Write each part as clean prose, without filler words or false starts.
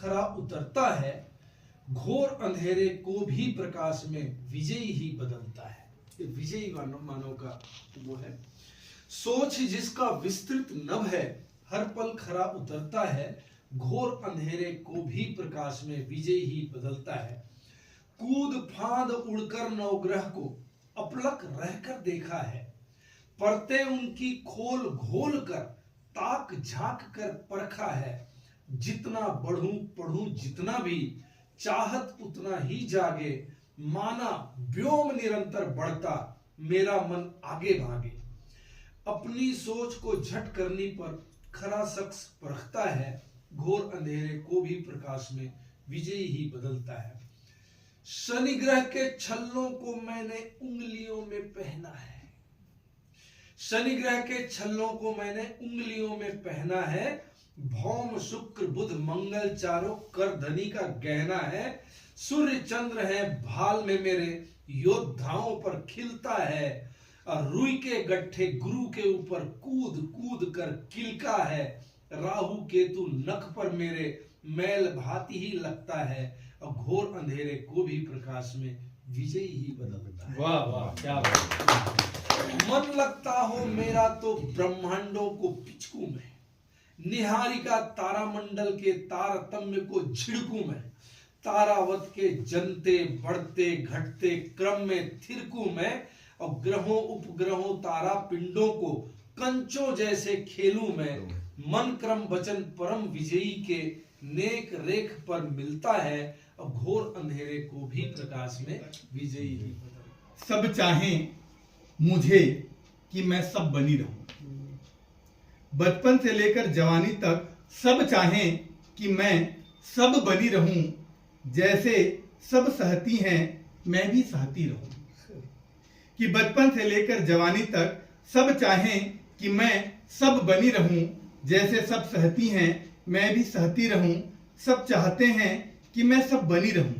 खरा उतरता है, घोर अंधेरे को भी प्रकाश में विजयी ही बदलता है। ये विजयी मानव का वो है। सोच जिसका विस्तृत नभ है, हर पल खरा उतरता है, घोर अंधेरे को भी प्रकाश में विजयी ही बदलता है। कूद फांद उड़कर नवग्रह को अपलक रहकर देखा है, परते उनकी खोल घोल कर ताक झांक कर परखा है। जितना बढ़ूं पढ़ूं जितना भी, चाहत उतना ही जागे, माना व्योम निरंतर बढ़ता, मेरा मन आगे भागे। अपनी सोच को झट करने पर खरा शख्स परखता है, घोर अंधेरे को भी प्रकाश में विजयी ही बदलता है। शनि ग्रह के छल्लों को मैंने उंगलियों में पहना है, शनि ग्रह के छल्लों को मैंने उंगलियों में पहना है। भौम शुक्र बुध मंगल चारों करधनी का गहना है। सूर्य चंद्र है भाल में मेरे, योद्धाओं पर खिलता है। रुई के गट्ठे गुरु के ऊपर कूद कूद कर किलका है। राहु केतु नख पर मेरे, मैल भांति ही लगता है। और घोर अंधेरे को भी प्रकाश में विजयी ही बदलता है। वाह वाह, क्या बात। मन लगता हो मेरा तो ब्रह्मांडों को पिचकू में, निहारिका तारामंडल के तारतम्य को झिड़कू में। तारावत के जनते बढ़ते घटते क्रम में थिरकू में। और ग्रहों उपग्रहों तारा पिंडों को कंचों जैसे खेलूं में। मन क्रम वचन परम विजयी के नेक रेख पर मिलता है। और घोर अंधेरे को भी प्रकाश में विजयी ही बदलता। सब चाहें मुझे कि मैं सब बनी रहूं, बचपन से लेकर जवानी तक सब चाहें कि मैं सब बनी रहूं। जैसे सब सहती हैं मैं भी सहती रहूं। कि बचपन से लेकर जवानी तक सब चाहें कि मैं सब बनी रहूं। जैसे सब सहती हैं मैं भी सहती रहूं। सब चाहते हैं कि मैं सब बनी रहूं।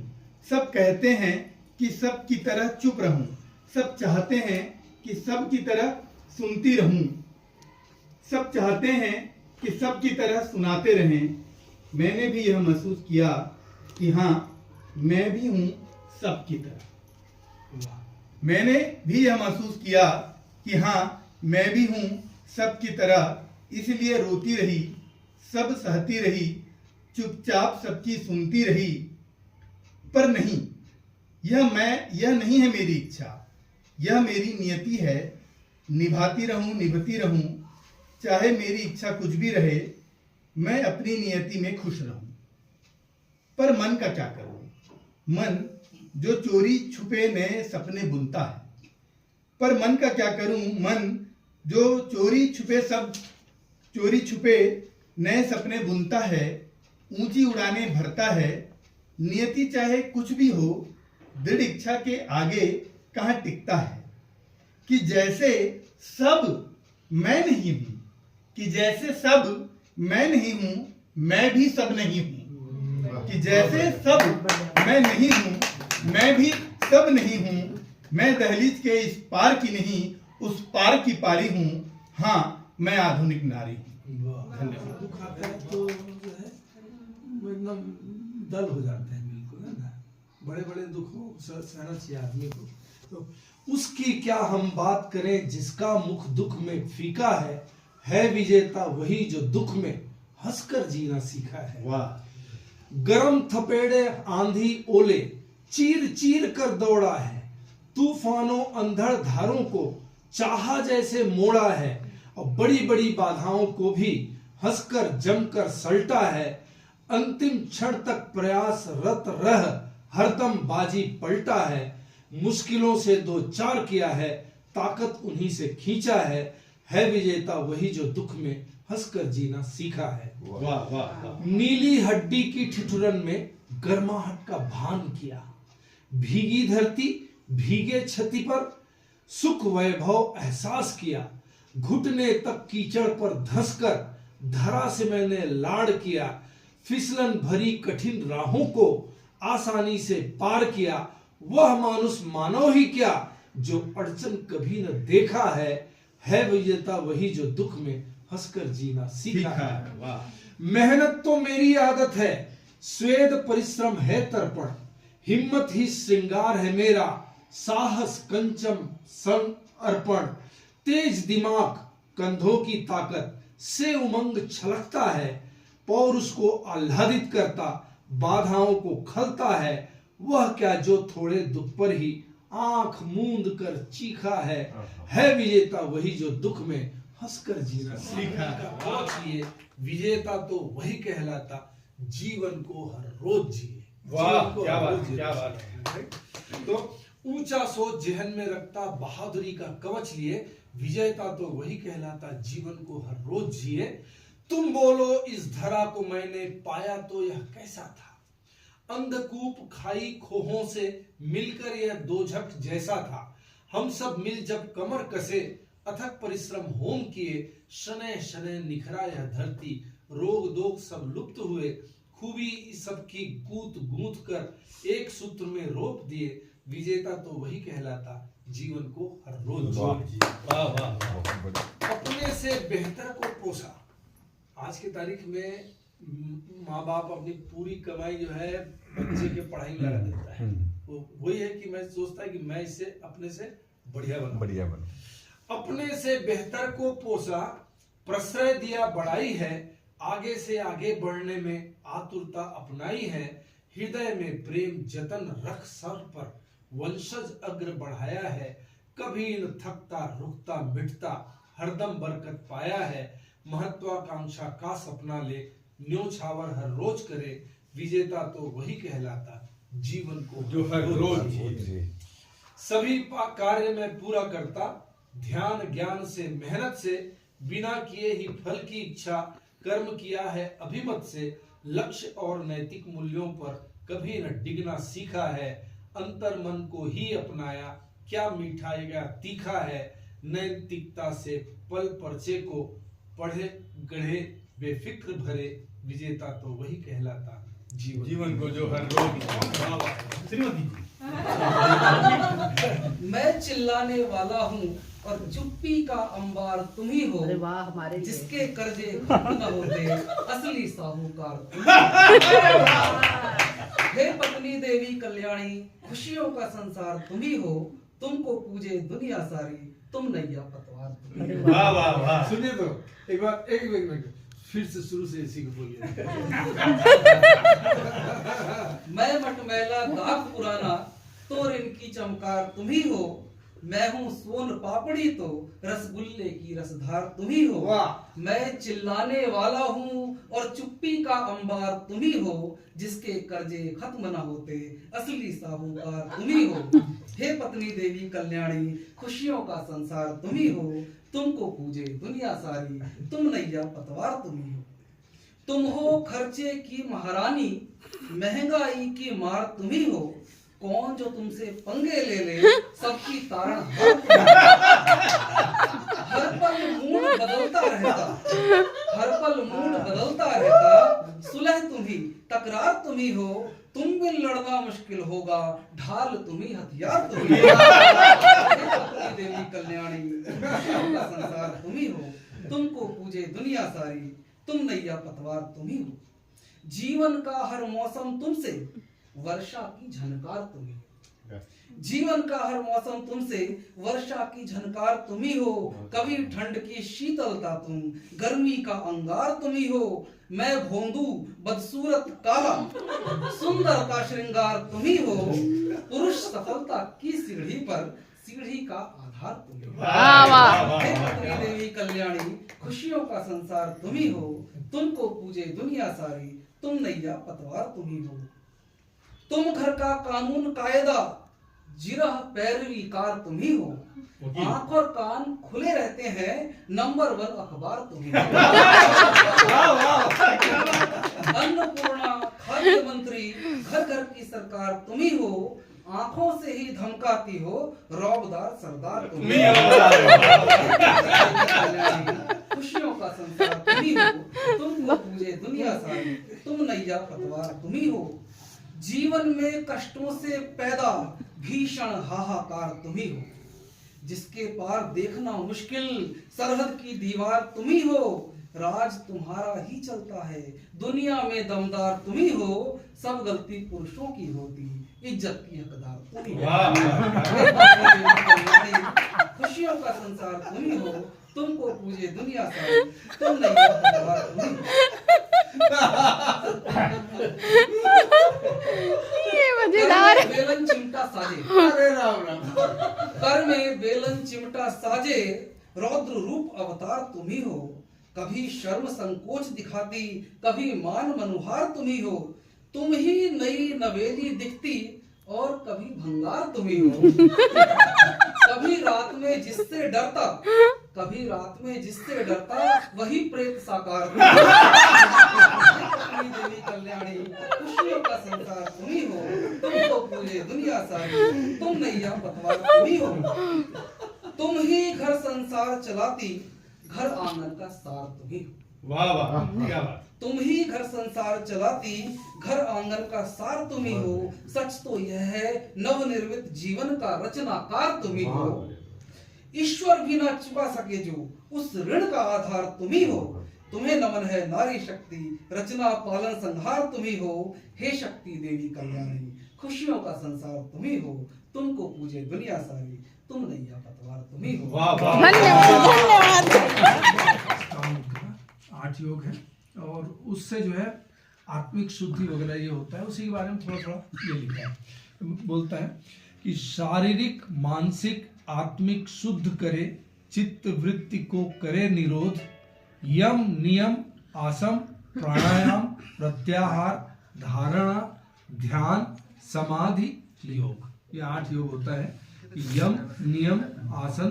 सब कहते हैं कि सब की तरह चुप रहूं। सब चाहते हैं कि सब की तरह सुनती रहूं। सब चाहते हैं कि सब की तरह सुनाते रहें। मैंने भी यह महसूस किया कि हाँ, मैं भी हूं सब की तरह। मैंने भी यह महसूस किया कि हाँ, मैं भी हूं सब की तरह। इसलिए रोती रही, सब सहती रही, चुपचाप सबकी सुनती रही। पर नहीं, यह नहीं है मेरी इच्छा, यह मेरी नियति है। निभाती रहूं निभती रहूं, चाहे मेरी इच्छा कुछ भी रहे, मैं अपनी नियति में खुश रहूं। पर मन का क्या करूं? मन जो चोरी छुपे नए सपने बुनता है। पर मन का क्या करूं? मन जो चोरी छुपे नए सपने बुनता है, ऊंची उड़ानें भरता है। नियति चाहे कुछ भी हो, दृढ़ इच्छा के आगे कहाँ टिकता है। कि जैसे सब मैं नहीं हूं, कि जैसे सब मैं नहीं हूं, मैं भी सब नहीं हूं। कि जैसे सब मैं नहीं हूं, मैं भी सब नहीं हूं। मैं दहलीज के इस पार की नहीं, उस पार की पारी हूं। हाँ, मैं आधुनिक नारी हूं। धन्यवाद। दुख आता है तो जो है एकदम डल हो जाते हैं, बिल्कुल है ना। बड़े बड़े दुखों सहना चाहिए आदमी को। तो उसकी क्या हम बात करें जिसका मुख दुख में फीका है विजेता वही जो दुख में हंसकर जीना सीखा है। वाह। गरम थपेड़े आंधी ओले चीर चीर कर दौड़ा है। तूफानों अंधड़ धारों को चाहा जैसे मोड़ा है। और बड़ी बड़ी बाधाओं को भी हंसकर जमकर सल्टा है। अंतिम क्षण तक प्रयासरत रह हरदम बाजी पलटा है। मुश्किलों से दो चार किया है, ताकत उन्हीं से खींचा है विजेता वही जो दुख में हंसकर जीना सीखा है। वाह वाह। नीली हड्डी की ठिठुरन में गर्माहट का भान किया। भीगी धरती भीगे छति पर सुख वैभव एहसास किया। घुटने तक कीचड़ पर धंसकर धरा से मैंने लाड़ किया। फिसलन भरी कठिन राहों को आसानी से पार किया। वह मानुष मानव ही क्या जो अड़चन कभी न देखा है विजेता वही जो दुख में हंसकर जीना सीखा है। वाह। मेहनत तो मेरी आदत है, स्वेद परिश्रम है तर्पण, हिम्मत ही श्रृंगार है मेरा, साहस कंचम समर्पण, तेज दिमाग कंधों की ताकत से उमंग छलकता है, पौरुष को आह्लादित करता, बाधाओं को खलता है, वह क्या जो थोड़े दुख पर ही आंख मूंद कर चीखा है विजेता वही जो दुख में हंसकर जीना सीखा। सोचिए, विजेता तो वही कहलाता जीवन को हर रोज जिए। वाह, जीवन को क्या हर बात, रोज जिए। क्या बात। तो ऊंचा सोच जहन में रखता, बहादुरी का कवच लिए, विजेता तो वही कहलाता जीवन को हर रोज जिए। तुम बोलो इस धरा को मैंने पाया तो यह कैसा था, अंधकूप खाई खोहों से मिलकर यह दोजख जैसा था, हम सब मिल जब कमर कसे अथक परिश्रम होम किए, शनै शनै निखरा यह धरती, रोग दोग सब लुप्त हुए, खूबी सबकी गूंथ गूंथ कर एक सूत्र में रोप दिए, विजेता तो वही कहलाता जीवन को हर रोज जिए। वाह वाह वाह। अपने से बेहतर को पोसा। आज की तारीख में माँ बाप अपनी पूरी कमाई जो है बच्चे के पढ़ाई में लगा देता है। वो वही है कि मैं सोचता है कि मैं इससे अपने से बढ़िया बनूं। अपने से बेहतर को पोसा, प्रश्रय दिया बढ़ाई है, आगे से आगे बढ़ने में आतुरता अपनाई है, हृदय में प्रेम जतन रख सर पर वंशज अग्र बढ़ाया है, कभी न थकता रुकता मिटता हरदम बरकत पाया है, महत्वाकांक्षा का सपना ले न्योछावर हर रोज करे, विजेता तो वही कहलाता जीवन को जो हर रोज जिए। सभी कार्य में पूरा करता, ध्यान ज्ञान से मेहनत से, बिना किए ही फल की इच्छा, कर्म किया है अभिमत से, लक्ष्य और नैतिक मूल्यों पर कभी न डिगना सीखा है, अंतर मन को ही अपनाया, क्या मीठा या तीखा है, नैतिकता से पल पर्चे को पढ़े गढ़े बेफिक्र भरे, विजेता तो वही कहलाता जीवन को जो हर रोज। श्रीमती जी। मैं चिल्लाने वाला हूँ और चुप्पी का अंबार तुम ही हो, अरे वाह, हमारे लिए। जिसके कर्जे खत्म न होते असली साहूकार तुम ही हो। हे पत्नी देवी कल्याणी, खुशियों का संसार तुम ही हो, तुमको पूजे दुनिया सारी, तुम नैया पतवार तुम ही हो। वाह वाह वाह। सुनिए तो एक बार एक मिनट फिर से शुरू से इसी को बोलिए। मैं मटमैला दाग पुराना, तो इनकी चमकार तुम ही हो, मैं हूँ सोन पापड़ी तो रसगुल्ले की रसधार तुम ही हो। वाह। मैं चिल्लाने वाला हूँ और चुप्पी का अंबार तुम ही हो, जिसके कर्जे खत्म न होते असली साहूकार तुम ही हो। हे पत्नी देवी कल्याणी, खुशियों का संसार तुम ही हो, तुमको पूजे दुनिया सारी, तुम नैया पतवार तुम ही हो। तुम हो खर्चे की महारानी, महंगाई की मार तुम ही हो, कौन जो तुमसे पंगे ले सबकी तारण हर पल मूड बदलता रहता, हर पल मूड बदलता रहता, सुलह तुम ही तकरार तुम ही हो, तुम बिन लड़ना मुश्किल होगा, ढाल तुम ही हथियार तुम ही हो। हे देवी कल्याणी, खुशियों का संसार तुम ही हो, तुमको पूजे दुनिया सारी, तुम नैया पतवार तुम ही हो। जीवन का हर मौसम तुमसे, वर्षा की झनकार तुम ही हो। जीवन का हर मौसम तुमसे, वर्षा की झनकार तुम ही हो, कभी ठंड की शीतलता तुम, गर्मी का अंगार तुम ही हो। मैं भोंदू बदसूरत काला, सुंदर का श्रृंगार तुम ही हो, पुरुष सफलता की सीढ़ी पर सीढ़ी का आधार तुम ही हो। वाह, वाह। हे पत्नी देवी कल्याणी, खुशियों का संसार तुम ही हो, तुमको पूजे दुनिया सारी, तुम नैया पतवार तुम ही हो। तुम घर का कानून कायदा, जिरह पैरवी कार तुम ही हो, आंख और कान खुले रहते हैं, नंबर 1 अखबार तुम ही हो। अन्नपूर्णा खाद्य मंत्री, घर घर की सरकार तुम ही हो, आंखों से ही धमकाती हो, रौबदार सरदार तुम ही हो। खुशियों का संसार तुम ही हो, तुमको पूजे दुनिया सारी, तुम नैया पतवार तुम ही हो। जीवन में कष्टों से पैदा भीषण हाहाकार तुम ही हो, जिसके पार देखना मुश्किल सरहद की दीवार तुम ही हो, राज तुम्हारा ही चलता है, दुनिया में दमदार तुम ही हो, सब गलती पुरुषों की होती, इज्जत की हकदार तुम ही हो। खुशियों का संसार तुम ही हो, तुमको पूजे दुनिया सारी, तुम नहीं हो हकदार तुम ही ये मजेदार कर में बेलन चिमटा साजे, अरे राम राम। कर में बेलन चिमटा साजे, रौद्र रूप अवतार तुम ही हो, कभी शर्म संकोच दिखाती, कभी मान मनुहार तुम ही हो, तुम ही नई नवेली दिखती और कभी भंगार तुम ही हो। कभी रात में जिससे डरता, कभी रात में जिससे डरता, वही प्रेत साकार तुम ही हो। देवी कल्याणी, खुशियों का संसार तुम ही हो, तुमको पूजे दुनिया सारी, तुम नैया पतवार तुम ही हो। तुम ही घर संसार चलाती, घर आंगन का सार तुम ही हो। वाह वाह, क्या बात। तुम ही घर संसार चलाती, घर आंगन का सार तुम ही हो, सच तो यह है नवनिर्मित जीवन का रचनाकार तुम ही हो। ईश्वर भी ना चुका सके जो, उस ऋण का आधार तुम ही हो, तुम्हें नमन है नारी शक्ति, रचना पालन संहार तुम ही हो। हे शक्ति देवी कल्याणी, खुशियों का संसार तुम ही हो, तुमको पूजे दुनिया सारी, तुम नैया पतवार तुम ही हो। वाह वाह, धन्यवाद धन्यवाद। अष्टांग का 8 योग है और उससे जो है आत्मिक शुद्धि वगैरह ये होता है, उसी के बारे में थोड़ा थोड़ा ये लिखा है। बोलता है कि शारीरिक मानसिक आत्मिक शुद्ध करे, चित्त वृत्ति को करे निरोध, यम नियम आसन प्राणायाम प्रत्याहार धारणा ध्यान समाधि योग, ये 8 योग होता है। यम नियम आसन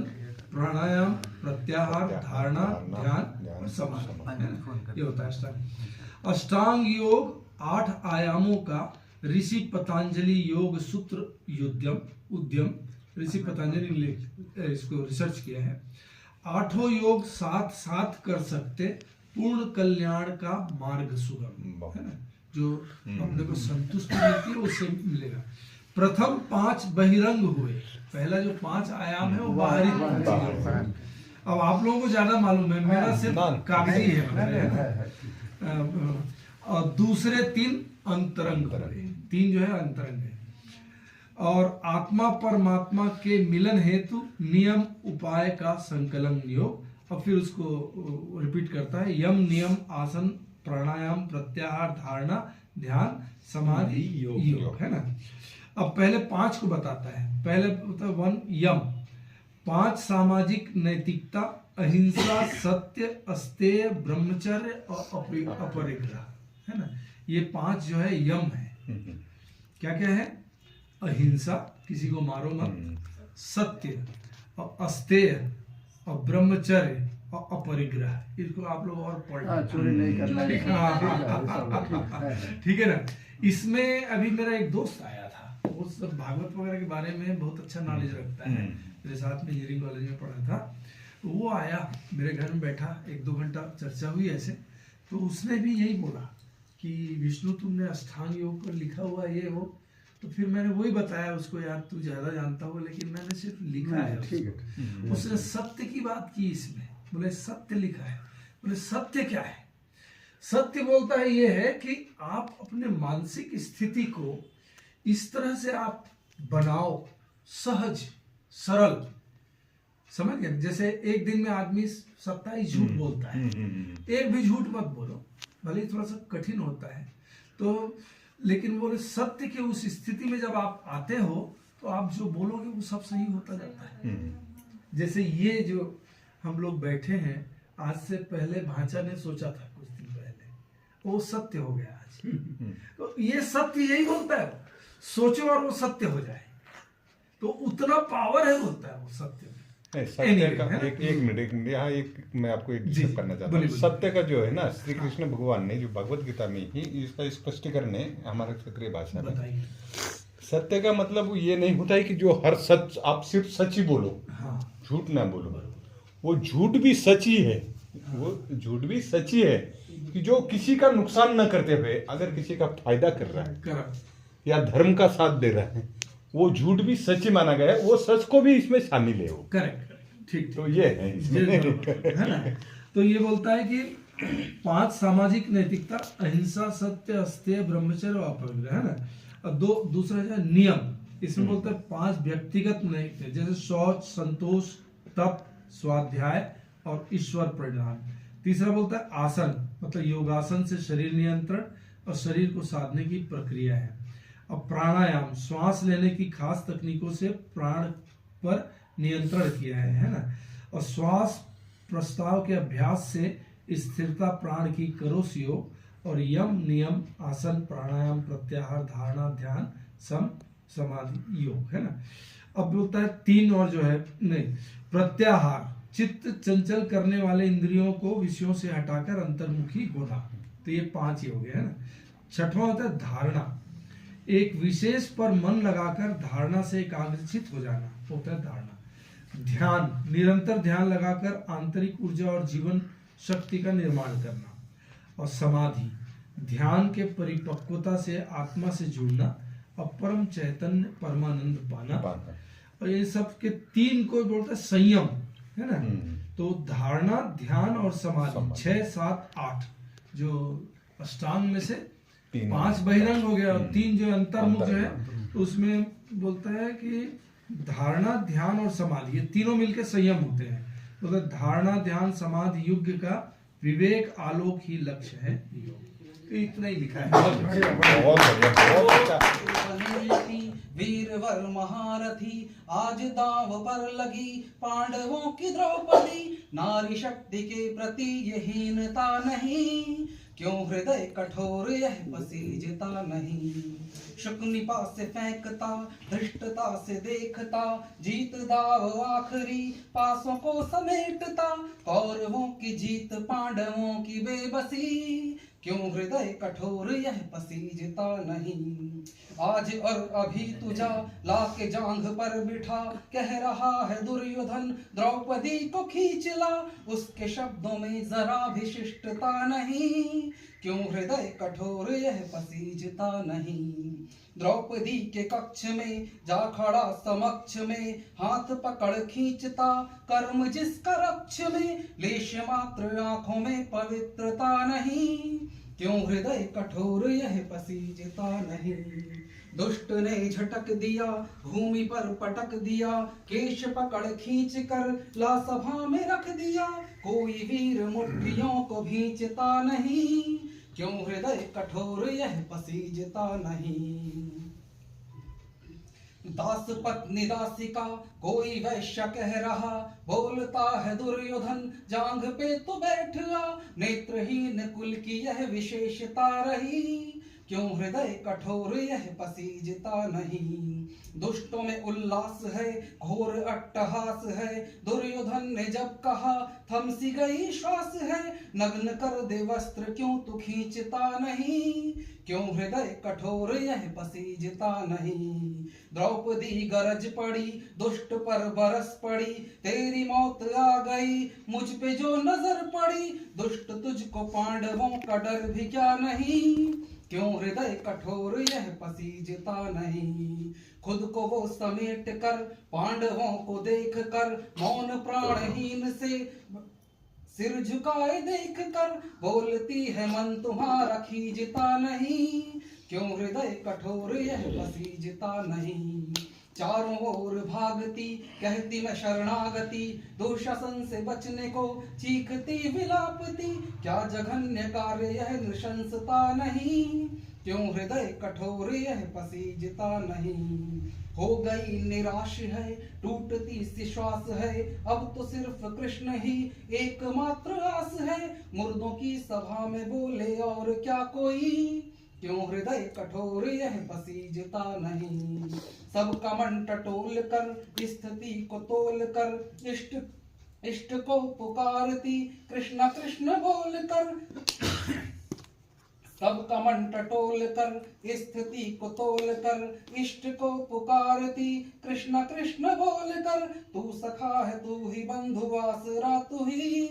प्राणायाम प्रत्याहार धारणा ध्यान और समाधि, है ना? ये होता है अष्टांग। अष्टांग योग 8 आयामों का ऋषि पतंजलि योग सूत्र उद्यम ऋषि पतंजलि ने इसको रिसर्च किया है। 8 योग साथ साथ कर सकते, पूर्ण कल्याण का मार्ग सुगम, है ना? जो अपने को संतुष्टि मिलती है उससे मिलेगा। प्रथम 5 बहिरंग हुए, पहला जो 5 आयाम है वो बाहरी चीजें हैं। अब आप लोगों को ज्यादा मालूम है, मेरा सिर्फ कागजी है। और दूसरे 3 अंतरंग हुए, 3 जो है अंतरंग है। और आत्मा परमात्मा के मिलन हेतु नियम उपाय का संकलन योग। और फिर उसको रिपीट करता है, यम नियम आसन प्राणायाम प्रत्याहार धारणा ध्यान समाधि योग, है ना? अब पहले 5 को बताता है। पहले होता है 1 यम, 5 सामाजिक नैतिकता, अहिंसा सत्य अस्तेय ब्रह्मचर्य और अपरिग्रह, है ना? ये 5 जो है यम है। क्या क्या है? अहिंसा, किसी को मारो मत, सत्य और अस्तेय और ब्रह्मचर्य और अपरिग्रह। इसको आप लोग और पढ़ना, चोरी नहीं करना, ठीक है ना? इसमें अभी मेरा एक दोस्त आया था, वो सब भागवत वगैरह के बारे में बहुत अच्छा नॉलेज रखता है, मेरे साथ में इंजीनियरिंग कॉलेज में पढ़ा था। तो वो आया मेरे घर में बैठा, 1-2 घंटा चर्चा हुई ऐसे। तो उसने भी यही बोला कि विष्णु तुमने अष्टांग योग पर लिखा हुआ ये हो। तो फिर मैंने वही बताया उसको, यार तू ज्यादा जानता हो, लेकिन मैंने सिर्फ लिखा है उसको। उसने सत्य की बात की इसमें, बोले सत्य लिखा है। बोले सत्य क्या है? सत्य बोलता है ये है कि आप अपने मानसिक स्थिति को इस तरह से आप बनाओ, सहज सरल, समझ गए? जैसे एक दिन में आदमी 27 झूठ बोलता है, एक भी झूठ मत बोलो, भले ही थोड़ा सा कठिन होता है तो, लेकिन बोले सत्य के उस स्थिति में जब आप आते हो तो आप जो बोलोगे वो सब सही होता जाता है। जैसे ये जो हम लोग बैठे हैं, आज से पहले भांचा ने सोचा था कुछ दिन पहले, वो सत्य हो गया आज। तो ये सत्य यही बोलता है, सोचो और वो सत्य हो जाए, तो उतना पावर है होता है वो सत्य में। सत्य का एक मिनट यहाँ एक मैं आपको एक डिस्कस करना चाहता हूँ। सत्य का जो है ना, श्री कृष्ण भगवान ने जो भगवत गीता में ही इसका स्पष्टीकरण है हमारे क्षेत्रीय भाषा में। सत्य का मतलब ये नहीं होता है कि जो हर सच आप सिर्फ सच ही बोलो, झूठ ना बोलो। वो झूठ भी सच ही है, वो झूठ भी सच ही है कि जो किसी का नुकसान न करते हुए अगर किसी का फायदा कर रहा है या धर्म का साथ दे रहा है, वो झूठ भी सच ही माना गया है। वो सच को भी इसमें शामिल है वो। करेक्ट, ठीक। तो ये है इसमें, है ना? तो ये बोलता है कि 5 सामाजिक नैतिकता, अहिंसा, सत्य, अस्तेय, ब्रह्मचर्य और अपरिग्रह, है ना। और दूसरा जो है नियम, इसमें बोलते हैं 5 व्यक्तिगत नैतिकता, जैसे शौच, संतोष, तप, स्वाध्याय और ईश्वर परिणाम। तीसरा बोलता है आसन, मतलब योगासन से शरीर नियंत्रण और शरीर को साधने की प्रक्रिया है। और प्राणायाम, श्वास लेने की खास तकनीकों से प्राण पर नियंत्रण किया है ना। और श्वास प्रस्ताव के अभ्यास से स्थिरता प्राण की करोस योग। और यम, नियम, आसन, प्राणायाम, प्रत्याहार, धारणा, ध्यान, सम, समाधि, योग, है ना। अब बोलता है 3 और जो है नहीं, प्रत्याहार, चित्त चंचल करने वाले इंद्रियों को विषयों से हटाकर अंतर्मुखी होना। तो ये 5 ही हो गए, है ना। छठवां होता है धारणा, एक विशेष पर मन लगाकर धारणा से एकाग्रचित हो जाना, होता है धारणा। ध्यान, निरंतर ध्यान लगाकर आंतरिक ऊर्जा और जीवन शक्ति का निर्माण करना। और समाधि, ध्यान के परिपक्वता से आत्मा से जुड़ना और परम चैतन्य परमानंद पाना। और ये सब के 3 को बोलते हैं संयम, है ना। तो धारणा, ध्यान और समाधि 6, 7, 8 जो अष्टांग में से 5 बहिरंग हो गया और 3 जो अंतर्मुख जो है, तो उसमें बोलता है कि धारणा, ध्यान और समाधि, ये तीनों मिलकर संयम होते हैं। तो धारणा, ध्यान, समाधि युग का विवेक आलोक ही लक्ष्य है योग। तो इतना ही लिखा है। बहुत बढ़िया। वीरवर महारथी आज दाव पर लगी, पांडवों की द्रौपदी, नारी शक्ति के प्रति ये हीनता नहीं, क्यों हृदय कठोर यह पसीजता नहीं। शकुनिपा से फेंकता, धृष्टता से देखता, जीत दाव आखिरी पासों को समेटता, कौरवों की जीत पांडवों की बेबसी, क्यों हृदय कठोर यह पसीजता नहीं। आज और अभी तुझा लाके जांघ पर बिठा, कह रहा है दुर्योधन द्रौपदी को खींच ला, उसके शब्दों में जरा भी शिष्टता नहीं, क्यों हृदय कठोर यह पसीजता नहीं। द्रौपदी के कक्ष में जा खड़ा समक्ष में, हाथ पकड़ खींचता, कर्म जिसका रक्ष में, लेश मात्र आंखों में पवित्रता नहीं, क्यों हृदय कठोर यह पसीजता नहीं। दुष्ट ने झटक दिया, भूमि पर पटक दिया, केश पकड़ खींच कर ला सभा में रख दिया, कोई वीर मुट्ठियों को भींचता नहीं, क्यों हृदय कठोर यह पसीजता नहीं। दास पत्नी दासिका कोई वैश्य कह रहा, बोलता है दुर्योधन जांघ पे तो बैठ आ, नेत्रहीन कुल की यह विशेषता रही, क्यों हृदय कठोर यह पसीजता नहीं। दुष्टों में उल्लास है, घोर अट्टहास है, दुर्योधन ने जब कहा थम सी गई श्वास है, नग्न कर दे वस्त्र क्यों तू खींचता नहीं, क्यों हृदय कठोर यह पसीजता नहीं। द्रौपदी गरज पड़ी, दुष्ट पर बरस पड़ी, तेरी मौत आ गई मुझ पे जो नजर पड़ी, दुष्ट तुझको पांडवों का डर भी क्या नहीं, क्यों हृदय कठोर यह पसीजता नहीं। खुद को वो समेट कर पांडवों को देख कर, मौन प्राणहीन से सिर झुकाए देख कर, बोलती है मन तुम्हारा खींचता नहीं, क्यों हृदय कठोर यह पसीजता नहीं। चारों ओर भागती कहती मैं शरणागति, दुशासन से बचने को चीखती विलापती, क्या जघन्य कार्य यह नृशंसता नहीं, क्यों हृदय कठोर यह पसीजता नहीं। हो गई निराश है, टूटती सी श्वास है, अब तो सिर्फ कृष्ण ही एकमात्र आस है, मुर्दों की सभा में बोले और क्या कोई, क्यों हृदय कठोर यह पसीजता नहीं। सबका मन टटोल कर स्थिति को तोल कर, इष्ट को पुकारती कृष्ण कृष्ण बोल कर, सबका मन टटोल कर स्थिति को तोल कर, इष्ट को पुकारती कृष्ण कृष्ण बोल कर, तू सखा है तू ही बंधु आसरा तू ही,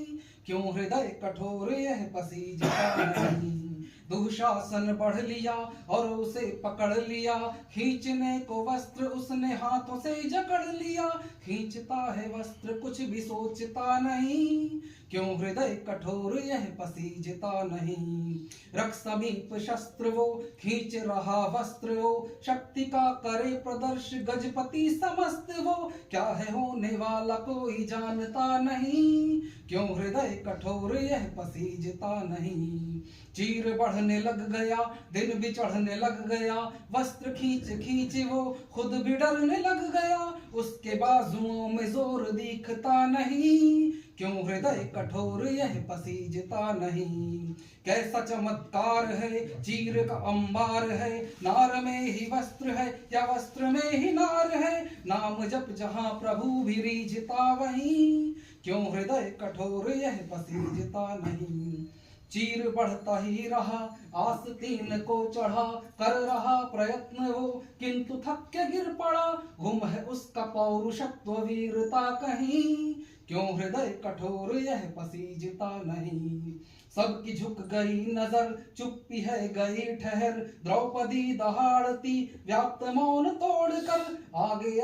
क्यों हृदय कठोर यह पसीजता नहीं। दुशासन बढ़ लिया और उसे पकड़ लिया, खींचने को वस्त्र उसने हाथों से जकड़ लिया, खींचता है वस्त्र कुछ भी सोचता नहीं, क्यों हृदय कठोर यह पसीजता नहीं। रख समीप शस्त्र वो खींच रहा वस्त्र वो, शक्ति का करे प्रदर्श गजपति समस्त वो, क्या है होने वाला कोई जानता नहीं। क्यों हृदय कठोर यह पसीजता नहीं। चीर बढ़ने लग गया दिन भी चढ़ने लग गया, वस्त्र खींच खींच वो खुद भी डरने लग गया, उसके बाजुओं में जोर दिखता नहीं। क्यों हृदय कठोर यह पसीजता नहीं। कैसा चमत्कार है चीर का अंबार है, नार में ही वस्त्र है या वस्त्र में ही नार है, नाम जप जहां प्रभु भी रीझता वहीं। क्यों हृदय कठोर यह पसीजता नहीं। चीर बढ़ता ही रहा आस्तीन को चढ़ा, कर रहा प्रयत्न वो किंतु थक के गिर पड़ा, गुम है उसका पौरुषत्व वीरता कहीं। क्यों हृदय कठोर यह पसीजता नहीं। सबकी झुक गई नजर चुप्पी है गई ठहर, द्रौपदी दहाड़ती व्याप्त मौन तोड़कर, आगे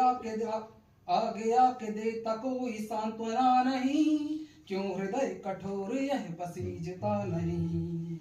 आके देता कोई सांत्वना नहीं। क्यों हृदय कठोर यह पसीजता नहीं।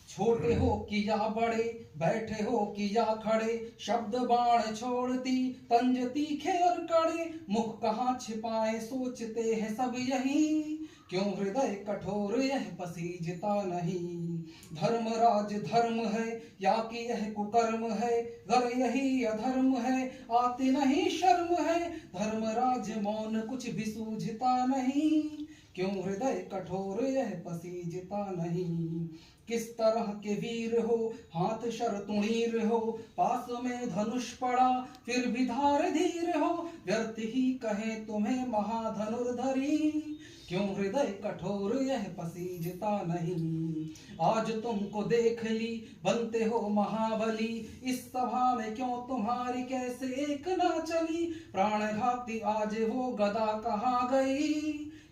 छोटे हो कि या बड़े, बैठे हो कि या खड़े, शब्द बाण छोड़ती तंज तीखे और कड़े, मुख कहाँ छिपाए सोचते हैं सब यही। क्यों हृदय कठोर यह पसीजता नहीं। धर्मराज धर्म है या कि यह कुकर्म है, घर यही अधर्म है आती नहीं शर्म है, धर्मराज मौन कुछ भी सूझता नहीं। क्यों हृदय कठोर यह पसीजता नहीं। किस तरह के वीर हो हाथ शरतुणीर हो, पास में धनुष पड़ा फिर भी धार धीर हो, व्यर्थ ही कहे तुम्हें महाधनुर्धरी। क्यों हृदय कठोर यह पसीजता नहीं। आज तुमको देख ली बनते हो महाबली, इस सभा में क्यों तुम्हारी कैसे एक ना चली, प्राणघाती आज वो गदा कहाँ गई।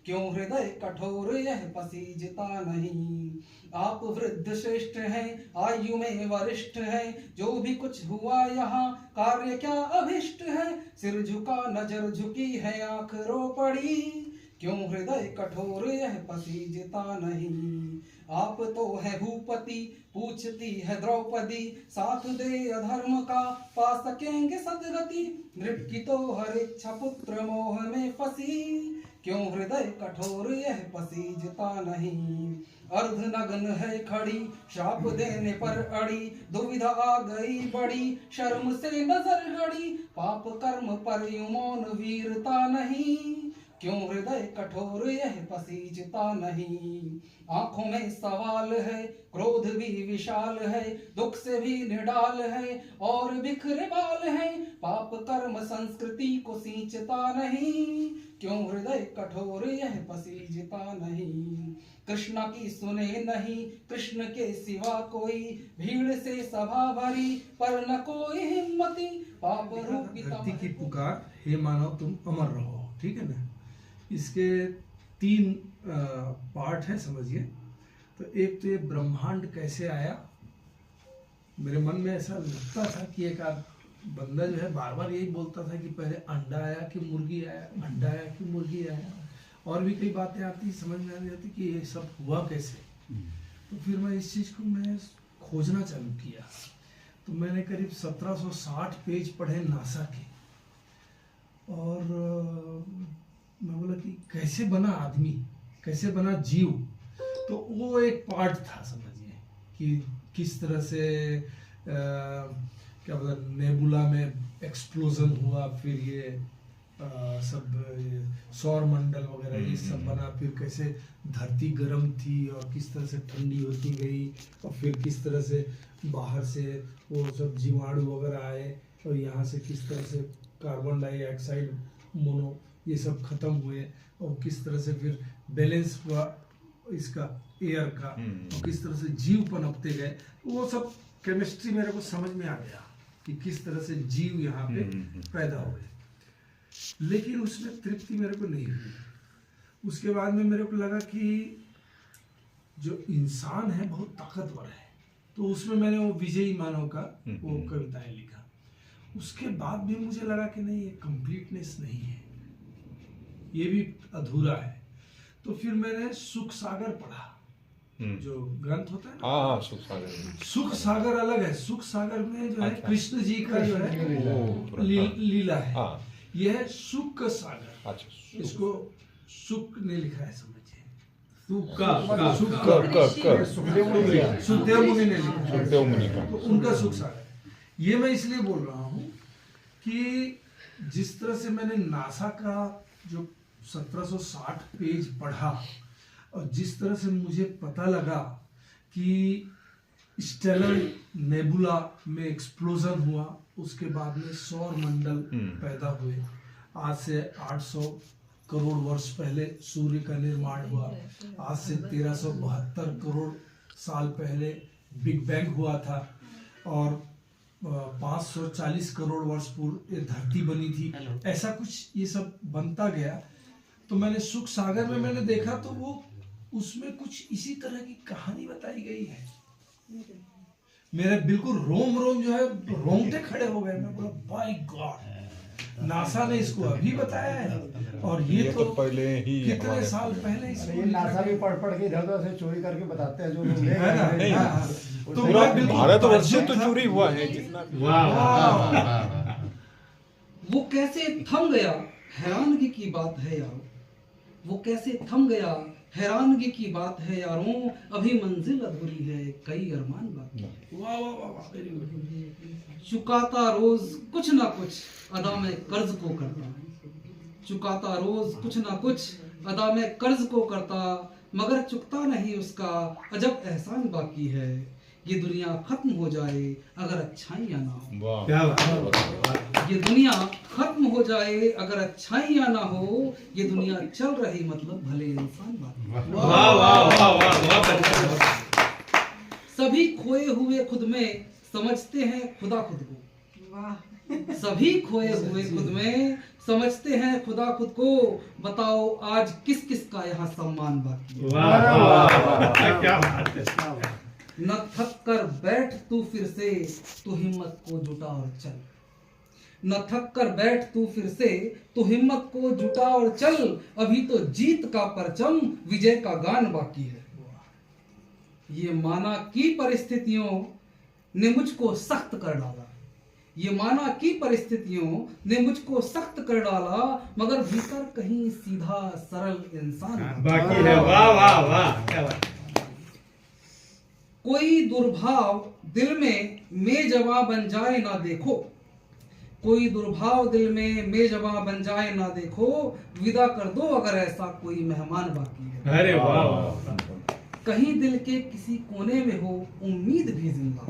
क्यों हृदय कठोर यह पसीजता नहीं। आप वृद्ध श्रेष्ठ हैं आयु में वरिष्ठ हैं, जो भी कुछ हुआ यहाँ कार्य क्या अभिष्ट है, सिर झुका नजर झुकी है आंख रो पड़ी। क्यों हृदय कठोर यह पसीजता नहीं। आप तो है भूपति पूछती है द्रौपदी, साथ दे अधर्म का पा सकेंगे सदगति, मृत्यु तो हर इच्छा पुत्र मोह में फंसी। क्यों हृदय कठोर यह पसीजता नहीं। अर्धनग्न है खड़ी श्राप देने पर अड़ी, दुविधा आ गई बड़ी शर्म से नजर गड़ी, पाप कर्म पर यूं मौन वीरता नहीं। क्यों हृदय कठोर यह पसीजता नहीं। आंखों में सवाल है क्रोध भी विशाल है, दुख से भी निडाल है और बिखरे बाल है, पाप कर्म संस्कृति को सींचता नहीं। क्यों हृदय कठोर यह पसीजता नहीं। कृष्णा की सुने नहीं कृष्ण के सिवा कोई, भीड़ से सभा भरी पर न कोई हिम्मती, पाप रूपी धरती की पुकार हे मानव तुम अमर रहो। ठीक है ना। इसके 3 पार्ट है समझिए। तो एक तो ये ब्रह्मांड कैसे आया, मेरे मन में ऐसा लगता था कि एक बंदा जो है बार बार यही बोलता था कि पहले अंडा आया कि मुर्गी आया, अंडा आया कि मुर्गी आया, और भी कई बातें आती समझ में नहीं आती कि ये सब हुआ कैसे। तो फिर मैं इस चीज़ को मैं खोजना चालू किया। तो मैंने करीब 1760 पेज पढ़े नासा के, और मैं बोला कि कैसे बना आदमी, कैसे बना जीव। तो वो एक पार्ट था समझिए कि किस तरह से क्या बोला नेबुला में एक्सप्लोजन हुआ, फिर ये सब सौर मंडल वगैरह ये सब बना, फिर कैसे धरती गर्म थी और किस तरह से ठंडी होती गई, और फिर किस तरह से बाहर से वो सब जीवाणु वगैरह आए, और यहाँ से किस तरह से कार्बन डाइऑक्साइड मोनो ये सब खत्म हुए, और किस तरह से फिर बैलेंस हुआ इसका एयर का, और किस तरह से जीव पनपते गए। वो सब केमिस्ट्री मेरे को समझ में आ गया कि किस तरह से जीव यहाँ पे पैदा हुए। लेकिन उसमें तृप्ति मेरे को नहीं हुई। उसके बाद में मेरे को लगा कि जो इंसान है बहुत ताकतवर है, तो उसमें मैंने वो विजयी मानव का वो कविताएं लिखा। उसके बाद भी मुझे लगा कि नहीं, ये कंप्लीटनेस नहीं है, ये भी अधूरा है। तो फिर मैंने सुख सागर पढ़ा, जो ग्रंथ होता है ना, हाँ सुख सागर। सुख सागर अलग है। सुख सागर में जो है अच्छा। कृष्ण जी का जो है लीला है। हाँ। यह है सुख सागर। अच्छा इसको सुख ने लिखा है, समझिए। सुख सुखदेव मुनि ने लिखा है, सुखदेव मुनि का। तो उनका सुख सागर। ये मैं इसलिए बोल रहा हूँ कि जिस तरह से मैंने नासा का जो 1760 पेज पढ़ा और जिस तरह से मुझे पता लगा कि स्टेलर नेबुला में एक्सप्लोजन हुआ, उसके बाद में सौर मंडल पैदा हुए। आज से 800 करोड़ वर्ष पहले सूर्य का निर्माण हुआ। आज से 1372 करोड़ साल पहले बिग बैंग हुआ था और 540 करोड़ वर्ष पूर्व ये धरती बनी थी। ऐसा कुछ ये सब बनता गया। तो मैंने सुख सागर में मैंने देखा तो वो उसमें कुछ इसी तरह की कहानी बताई गई है। मेरे बिल्कुल रोम रोम जो है रोंगटे खड़े हो गए। मैं बोला बाय गॉड, नासा ने इसको अभी बताया है और ये तो पहले ही कितने साल पहले ये नासा भी पढ़ पढ़ के इधर उधर से चोरी करके बताते हैं जो लोग ले है ना? गए। हाँ, हाँ। तो पूरा मैं बिल्कुल भारतवर्ष ताज्जुब तो था। चोरी हुआ है जितना। वो कैसे थम गया, हैरानगी की बात है यारो। वो कैसे थम गया, हैरानगी की बात है यारों। अभी मंजिल अधूरी है, कई अरमान बाकी है। वाह वाह वाह वाह, वेरी गुड। चुकाता रोज कुछ ना कुछ अदा में कर्ज को करता। चुकाता रोज कुछ ना कुछ अदा में कर्ज को करता, मगर चुकता नहीं उसका अजब एहसान बाकी है। ये दुनिया खत्म हो जाए अगर अच्छाइयाँ ना हो। वाह क्या बात। ये दुनिया खत्म हो जाए अगर अच्छाइयाँ ना हो। ये दुनिया चल रही मतलब भले इंसान बाकी। वाह वाह वाह वाह, बहुत अच्छा। सभी खोए हुए खुद में समझते हैं खुदा खुद को। सभी खोए हुए खुद में समझते हैं खुदा खुद को। बताओ आज किस किस का यहाँ सम्मान बाकी है। वाह वाह वाह, क्या बात है। न थक कर बैठ तू फिर से, तू हिम्मत को जुटा और चल। न थक कर बैठ तू फिर से, तू हिम्मत को जुटा और चल। अभी तो जीत का परचम, विजय का गान बाकी है। ये माना की परिस्थितियों ने मुझको सख्त कर डाला। ये माना की परिस्थितियों ने मुझको सख्त कर डाला, मगर भीतर कहीं सीधा सरल इंसान बाकी है। वाह वाह वाह, क्या बात। कोई दुर्भाव दिल में मेजबां बन जाए ना देखो। कोई दुर्भाव दिल में मेजबां बन जाए ना देखो। विदा कर दो अगर ऐसा कोई मेहमान बाकी है। अरे वाह वाह। कहीं दिल के किसी कोने में हो उम्मीद भी जिंदा।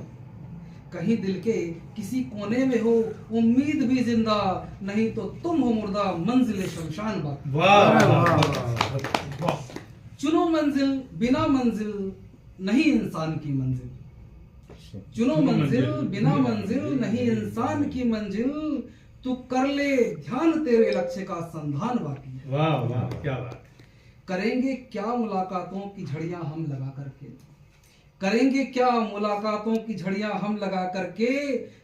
कहीं दिल के किसी कोने में हो उम्मीद भी जिंदा। नहीं तो तुम हो मुर्दा, मंजिल शमशान बाकी। वाह वाह। चुनो मंजिल, बिना मंजिल नहीं इंसान की मंजिल। चुनो मंजिल, बिना मंजिल नहीं इंसान की मंजिल। तू कर ले ध्यान, तेरे लक्ष्य का संधान बाकी है। वाह वाह, क्या बात। करेंगे क्या मुलाकातों की झड़ियां हम लगा करके। करेंगे क्या मुलाकातों की झड़ियां हम लगा करके।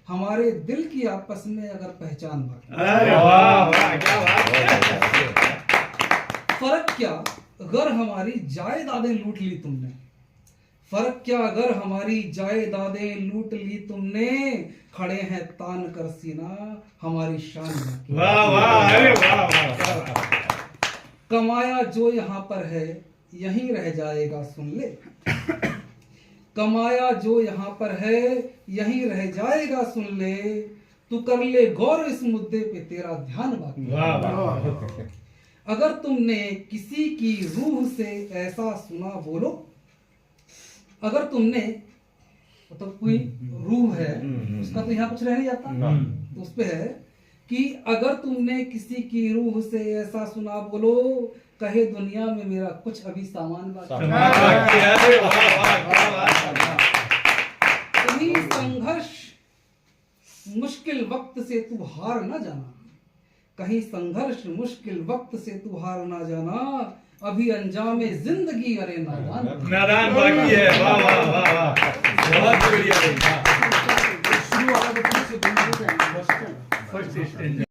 हमारे दिल की आपस में अगर पहचान बाकी। अरे वाह वाह, क्या बात। फर्क क्या अगर हमारी जायदादें लूट ली तुमने। फर्क क्या अगर हमारी जायदादें लूट ली तुमने। खड़े हैं तान कर सीना हमारी शान बाकी। वाह वाह, अरे वाह वाह, क्या बात। कमाया जो यहाँ पर है यहीं रह जाएगा सुन ले। कमाया जो यहाँ पर है यहीं रह जाएगा सुन ले। तू कर ले गौर इस मुद्दे पे, तेरा ध्यान बाकी। वाह वाह। अगर तुमने किसी की रूह से ऐसा सुना बोलो। अगर तुमने तो कोई रूह है उसका तो यहाँ कुछ रह नहीं जाता, तो उस पे है कि अगर तुमने किसी की रूह से ऐसा सुना बोलो। कहे दुनिया में मेरा कुछ अभी सामान बाकी। अरे वाह वाह, क्या बात। कहीं संघर्ष मुश्किल वक्त से तू हार ना जाना। कहीं संघर्ष मुश्किल वक्त से तू हार ना जाना। अभी अंजामे जिंदगी अरे नादान। नादान बाकी है। वाह वाह वाह वाह, बहुत बढ़िया। शुरू वाला तो फिर से फर्स्ट स्टेज।